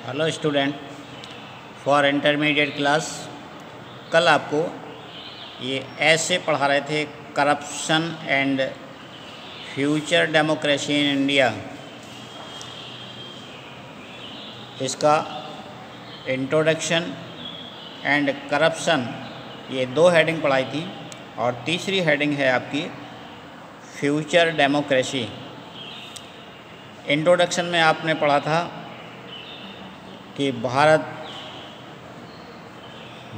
Hello student for intermediate class. कल आपको ये ऐसे पढ़ा रहे थे corruption and future democracy in India. इसका इंट्रोडक्शन एंड करप्शन ये दो हेडिंग पढ़ाई थी और तीसरी हेडिंग है आपकी फ्यूचर डेमोक्रेसी। इंट्रोडक्शन में आपने पढ़ा था कि भारत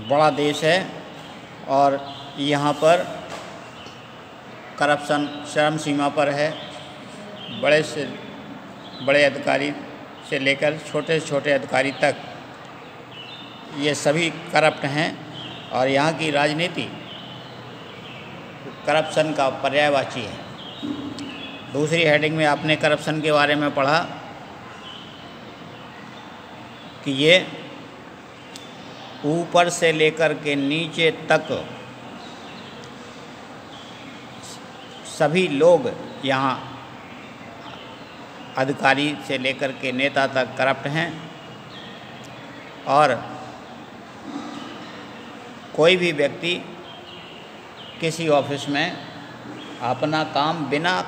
बड़ा देश है और यहाँ पर करप्शन चरम सीमा पर है। बड़े से बड़े अधिकारी से लेकर छोटे से छोटे अधिकारी तक ये सभी करप्ट हैं और यहाँ की राजनीति करप्शन का पर्यायवाची है। दूसरी हेडिंग में आपने करप्शन के बारे में पढ़ा कि ये ऊपर से लेकर के नीचे तक सभी लोग यहाँ अधिकारी से लेकर के नेता तक करप्ट हैं और कोई भी व्यक्ति किसी ऑफिस में अपना काम बिना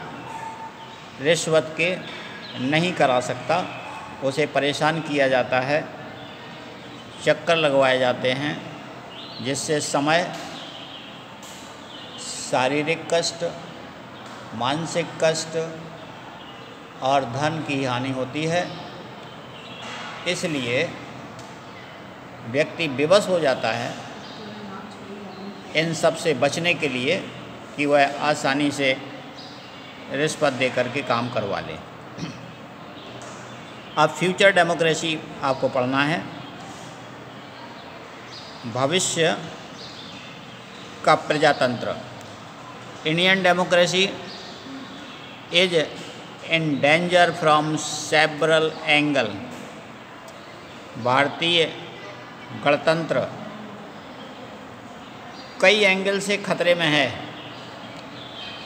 रिश्वत के नहीं करा सकता। उसे परेशान किया जाता है, चक्कर लगवाए जाते हैं, जिससे समय, शारीरिक कष्ट, मानसिक कष्ट और धन की हानि होती है। इसलिए व्यक्ति विवश हो जाता है इन सब से बचने के लिए कि वह आसानी से रिश्वत दे करके काम करवा ले। अब फ्यूचर डेमोक्रेसी आपको पढ़ना है। भविष्य का प्रजातंत्र। Indian democracy is in danger from several angle. भारतीय गणतंत्र कई एंगल से खतरे में है।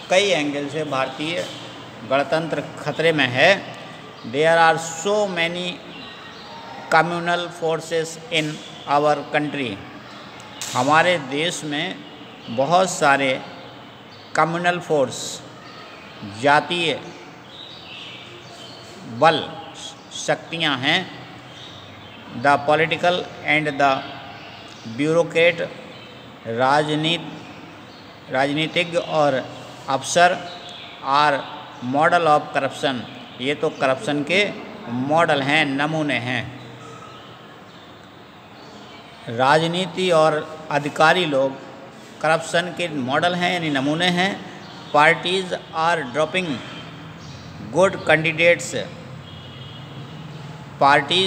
कई एंगल से भारतीय गणतंत्र खतरे में है। There are so many communal forces in our country. हमारे देश में बहुत सारे कम्युनल फोर्स, जातीय बल, शक्तियां हैं। The political and the bureaucrat, राजनीतिज्ञ और अफसर आर मॉडल ऑफ करप्शन। ये तो करप्शन के मॉडल हैं, नमूने हैं। राजनीति और अधिकारी लोग करप्शन के मॉडल हैं यानी नमूने हैं। Parties are dropping good candidates. Party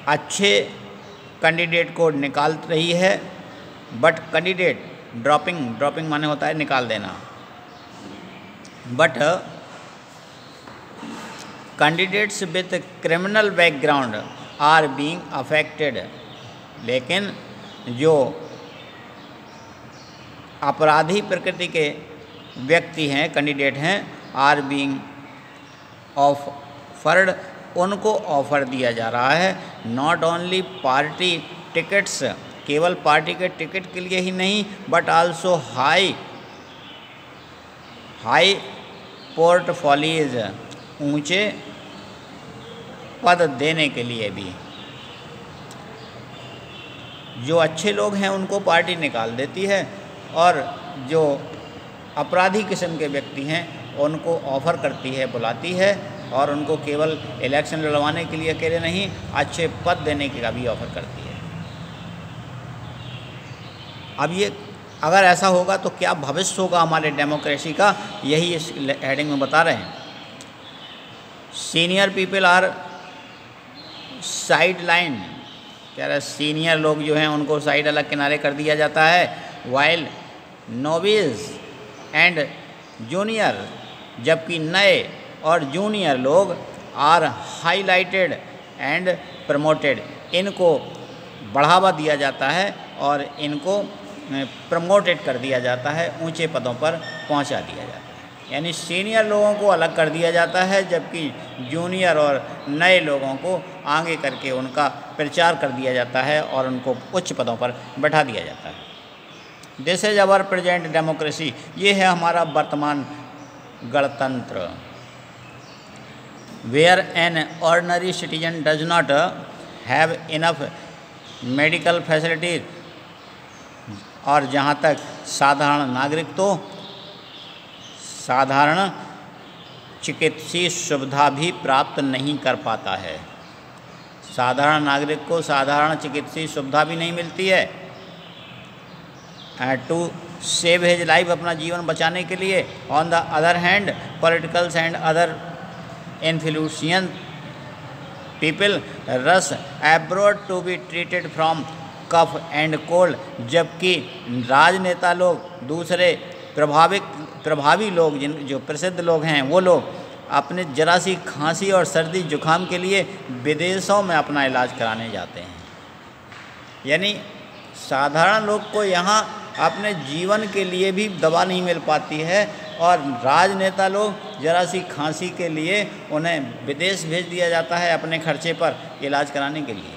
अच्छे कैंडिडेट को निकाल रही है, बट कैंडिडेट ड्रॉपिंग माने होता है निकाल देना। But candidates with criminal background are being affected. लेकिन जो अपराधी प्रकृति के व्यक्ति हैं, कैंडिडेट हैं, आर बीइंग ऑफर्ड, उनको ऑफर दिया जा रहा है। नॉट ओनली पार्टी टिकट्स, केवल पार्टी के टिकट के लिए ही नहीं, बट आल्सो हाई पोर्टफोलियोज, ऊंचे पद देने के लिए भी। जो अच्छे लोग हैं उनको पार्टी निकाल देती है और जो अपराधी किस्म के व्यक्ति हैं उनको ऑफ़र करती है, बुलाती है और उनको केवल इलेक्शन लड़वाने के लिए अकेले नहीं, अच्छे पद देने का भी ऑफ़र करती है। अब ये अगर ऐसा होगा तो क्या भविष्य होगा हमारे डेमोक्रेसी का, यही इस हेडिंग में बता रहे हैं। Senior people are side line. कह रहे सीनियर लोग जो हैं उनको साइड अलग किनारे कर दिया जाता है। वाइल नोविस एंड जूनियर, जबकि नए और जूनियर लोग आर हाईलाइटेड एंड प्रमोटेड। इनको बढ़ावा दिया जाता है और इनको प्रमोटेड कर दिया जाता है, ऊंचे पदों पर पहुंचा दिया जाता है। यानी सीनियर लोगों को अलग कर दिया जाता है, जबकि जूनियर और नए लोगों को आगे करके उनका प्रचार कर दिया जाता है और उनको उच्च पदों पर बैठा दिया जाता है। This is our present democracy, ये है हमारा वर्तमान गणतंत्र। Where an ordinary citizen does not have enough medical facilities, और जहाँ तक साधारण नागरिक तो साधारण चिकित्सीय सुविधा भी प्राप्त नहीं कर पाता है। साधारण नागरिक को साधारण चिकित्सीय सुविधा भी नहीं मिलती है। टू सेव हिज लाइफ, अपना जीवन बचाने के लिए। On the other hand politicals and other influential people rush abroad to be treated from cough and cold, जबकि राजनेता लोग, दूसरे प्रभावी लोग, जो प्रसिद्ध लोग हैं, वो लोग अपने जरा सी खांसी और सर्दी जुकाम के लिए विदेशों में अपना इलाज कराने जाते हैं। यानी साधारण लोग को यहाँ अपने जीवन के लिए भी दवा नहीं मिल पाती है, और राजनेता लोग जरा सी खांसी के लिए उन्हें विदेश भेज दिया जाता है अपने खर्चे पर इलाज कराने के लिए।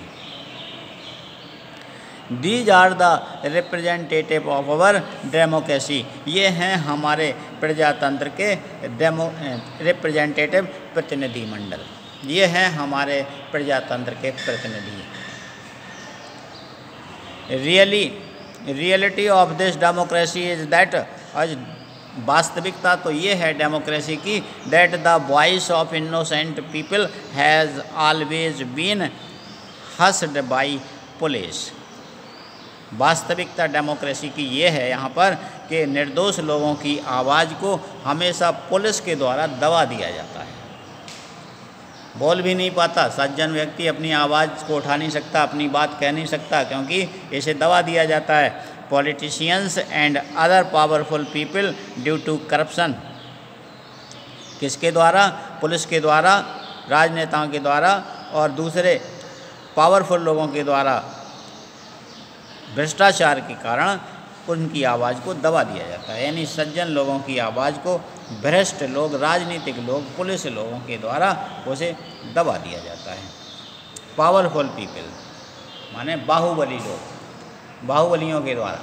These are the representative of our democracy, ये हैं हमारे प्रजातंत्र के रिप्रेजेंटेटिव प्रतिनिधिमंडल, ये हैं हमारे प्रजातंत्र के प्रतिनिधि। Reality of this democracy is that, आज वास्तविकता तो ये है डेमोक्रेसी की, that the voice of innocent people has always been hushed by police. वास्तविकता डेमोक्रेसी की ये है यहाँ पर कि निर्दोष लोगों की आवाज़ को हमेशा पुलिस के द्वारा दबा दिया जाता है। बोल भी नहीं पाता, सज्जन व्यक्ति अपनी आवाज़ को उठा नहीं सकता, अपनी बात कह नहीं सकता, क्योंकि इसे दबा दिया जाता है। Politicians and other powerful people due to corruption, किसके द्वारा? पुलिस के द्वारा, राजनेताओं के द्वारा और दूसरे पावरफुल लोगों के द्वारा भ्रष्टाचार के कारण उनकी आवाज़ को दबा दिया जाता है। यानी सज्जन लोगों की आवाज़ को भ्रष्ट लोग, राजनीतिक लोग, पुलिस लोगों के द्वारा उसे दबा दिया जाता है। पावरफुल पीपल माने बाहुबली लोग, बाहुबलियों के द्वारा।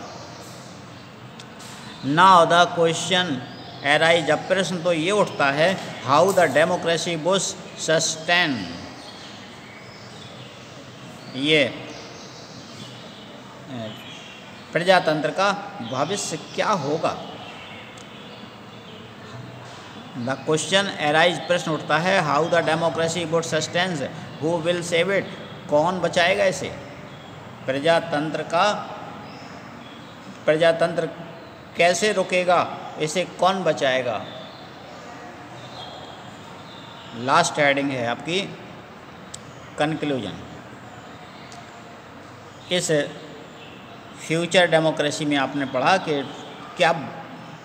नाउ द क्वेश्चन एराइज, अब प्रश्न तो ये उठता है, how the democracy Bush sustain, ये प्रजातंत्र का भविष्य क्या होगा। द क्वेश्चन एराइज, प्रश्न उठता है, how the democracy would sustains, who will save it, कौन बचाएगा इसे। प्रजातंत्र कैसे रुकेगा, इसे कौन बचाएगा। लास्ट हेडिंग है आपकी कंक्लूजन। इस फ्यूचर डेमोक्रेसी में आपने पढ़ा कि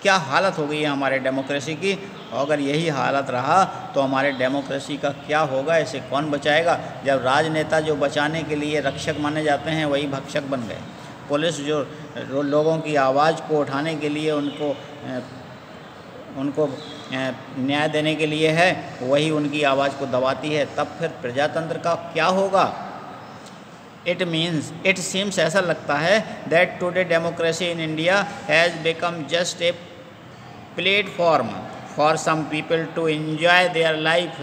क्या हालत हो गई है हमारे डेमोक्रेसी की, और अगर यही हालत रहा तो हमारे डेमोक्रेसी का क्या होगा, इसे कौन बचाएगा। जब राजनेता जो बचाने के लिए रक्षक माने जाते हैं वही भक्षक बन गए, पुलिस जो लोगों की आवाज़ को उठाने के लिए उनको न्याय देने के लिए है, वही उनकी आवाज़ को दबाती है, तब फिर प्रजातंत्र का क्या होगा। इट सीम्स, ऐसा लगता है, that today democracy in India has become just a platform for some people to enjoy their life.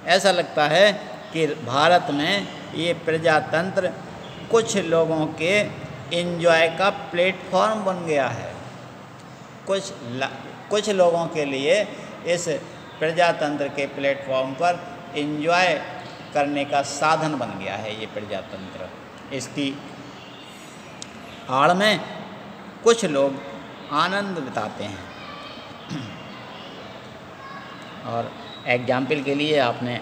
ऐसा लगता है कि भारत में ये प्रजातंत्र कुछ लोगों के एंजॉय का प्लेटफॉर्म बन गया है। कुछ लोगों के लिए इस प्रजातंत्र के प्लेटफॉर्म पर एंजॉय करने का साधन बन गया है ये प्रजातंत्र। इसकी आड़ में कुछ लोग आनंद बिताते हैं। और एग्जाम्पल के लिए आपने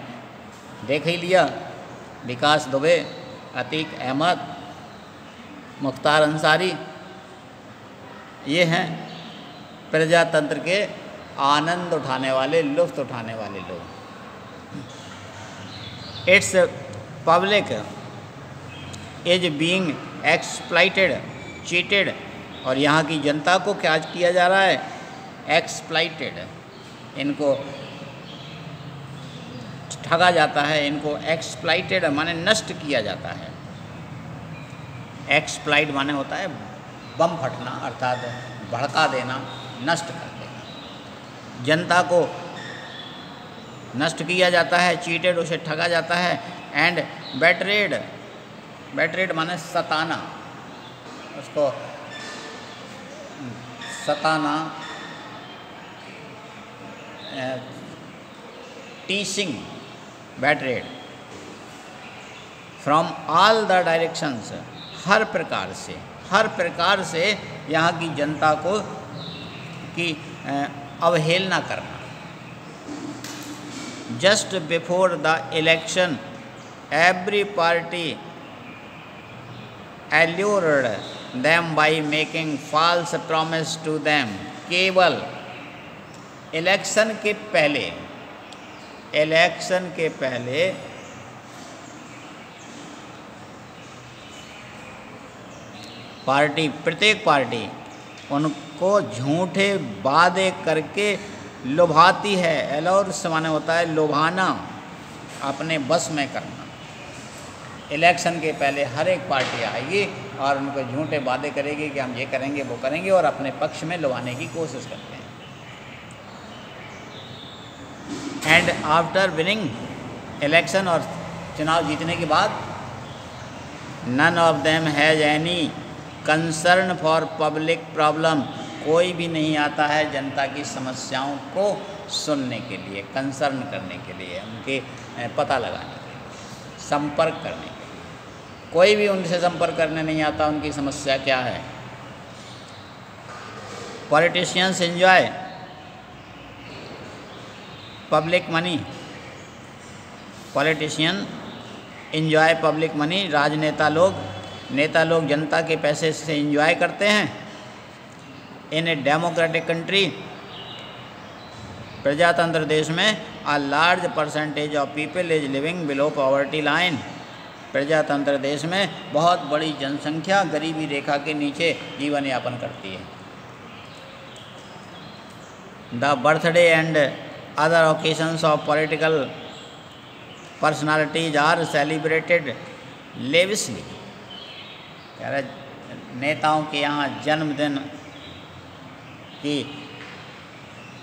देख ही लिया, विकास दुबे, अतीक अहमद, मुख्तार अंसारी, ये हैं प्रजातंत्र के आनंद उठाने वाले, लुत्फ़ उठाने वाले लोग। It's public is being exploited, cheated, और यहाँ की जनता को क्या किया जा रहा है, एक्सप्लॉइटेड, इनको ठगा जाता है, इनको एक्सप्लॉइटेड माने नष्ट किया जाता है। एक्सप्लॉइट माने होता है बम फटना, अर्थात भड़का देना, नष्ट कर देना। जनता को नष्ट किया जाता है, चीटेड, उसे ठगा जाता है। एंड बेट्रेड, बेट्रेड माने सताना, उसको सताना, teasing, betrayed from all the directions, हर प्रकार से यहाँ की जनता को की अवहेलना करना। Just before the election every party allured them by making false promise to them। केवल इलेक्शन के पहले पार्टी, प्रत्येक पार्टी उनको झूठे वादे करके लुभाती है। एलोर्स माने होता है लुभाना, अपने बस में करना। इलेक्शन के पहले हर एक पार्टी आएगी और उनको झूठे वादे करेगी कि हम ये करेंगे वो करेंगे, और अपने पक्ष में लुभाने की कोशिश करते हैं। एंड आफ्टर विनिंग इलेक्शन, और चुनाव जीतने के बाद, none of them has any concern for public problem, कोई भी नहीं आता है जनता की समस्याओं को सुनने के लिए, कंसर्न करने के लिए, उनके पता लगाने के लिए, संपर्क करने के लिए। कोई भी उनसे संपर्क करने नहीं आता, उनकी समस्या क्या है। Politicians enjoy public money, politician enjoy public money, नेता लोग जनता के पैसे से एंजॉय करते हैं। इन ए डेमोक्रेटिक कंट्री, प्रजातंत्र देश में, a large percentage of people is living below poverty line, प्रजातंत्र देश में बहुत बड़ी जनसंख्या गरीबी रेखा के नीचे जीवन यापन करती है। The birthday and other occasions of political personalities are celebrated lavishly, नेताओं के यहाँ जन्मदिन की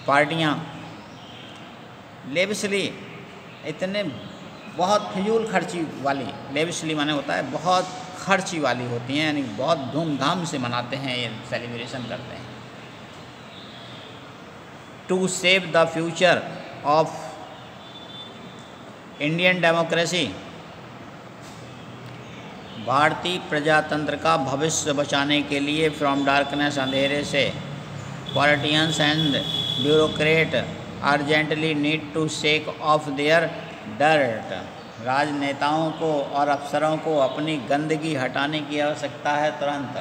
पार्टियाँ लेविशली, इतने बहुत फिजूल खर्ची वाली, लेविशली माने होता है बहुत खर्ची वाली होती हैं, यानी बहुत धूमधाम से मनाते हैं, ये सेलिब्रेशन करते हैं। To save the future of Indian democracy, भारतीय प्रजातंत्र का भविष्य बचाने के लिए, फ्रॉम डार्कनेस, अंधेरे से, politicians and bureaucrat urgently need to shake off their dirt, राजनेताओं को और अफसरों को अपनी गंदगी हटाने की आवश्यकता है तुरंत।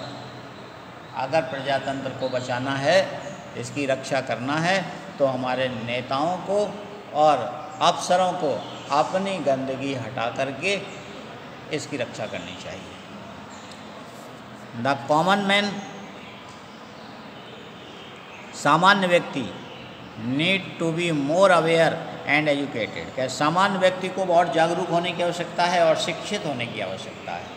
अगर प्रजातंत्र को बचाना है, इसकी रक्षा करना है, तो हमारे नेताओं को और अफसरों को अपनी गंदगी हटा करके इसकी रक्षा करनी चाहिए। द कॉमन मैन, सामान्य व्यक्ति, need to be more aware and educated, क्या सामान्य व्यक्ति को बहुत जागरूक होने की आवश्यकता है और शिक्षित होने की आवश्यकता है।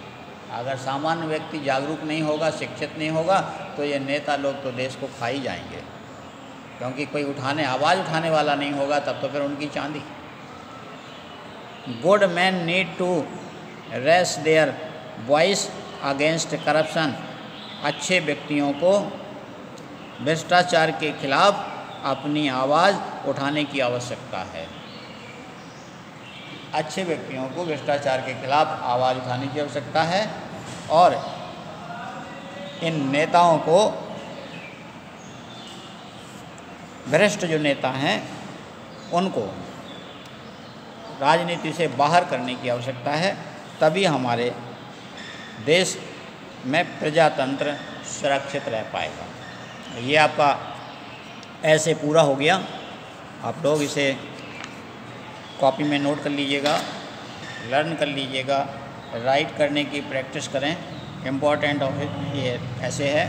अगर सामान्य व्यक्ति जागरूक नहीं होगा, शिक्षित नहीं होगा, तो ये नेता लोग तो देश को खा ही जाएंगे, क्योंकि कोई आवाज़ उठाने वाला नहीं होगा, तब तो फिर उनकी चांदी। Good man need to raise their voice against corruption, अच्छे व्यक्तियों को भ्रष्टाचार के खिलाफ अपनी आवाज़ उठाने की आवश्यकता है। अच्छे व्यक्तियों को भ्रष्टाचार के खिलाफ आवाज़ उठाने की आवश्यकता है, और इन नेताओं को, भ्रष्ट जो नेता हैं, उनको राजनीति से बाहर करने की आवश्यकता है। तभी हमारे देश में प्रजातंत्र सुरक्षित रह पाएगा। ये आपका ऐसे पूरा हो गया। आप लोग इसे कॉपी में नोट कर लीजिएगा, लर्न कर लीजिएगा, राइट करने की प्रैक्टिस करें। इम्पोर्टेंट ऑफ ये ऐसे है।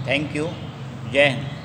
Thank you. जय हिंद।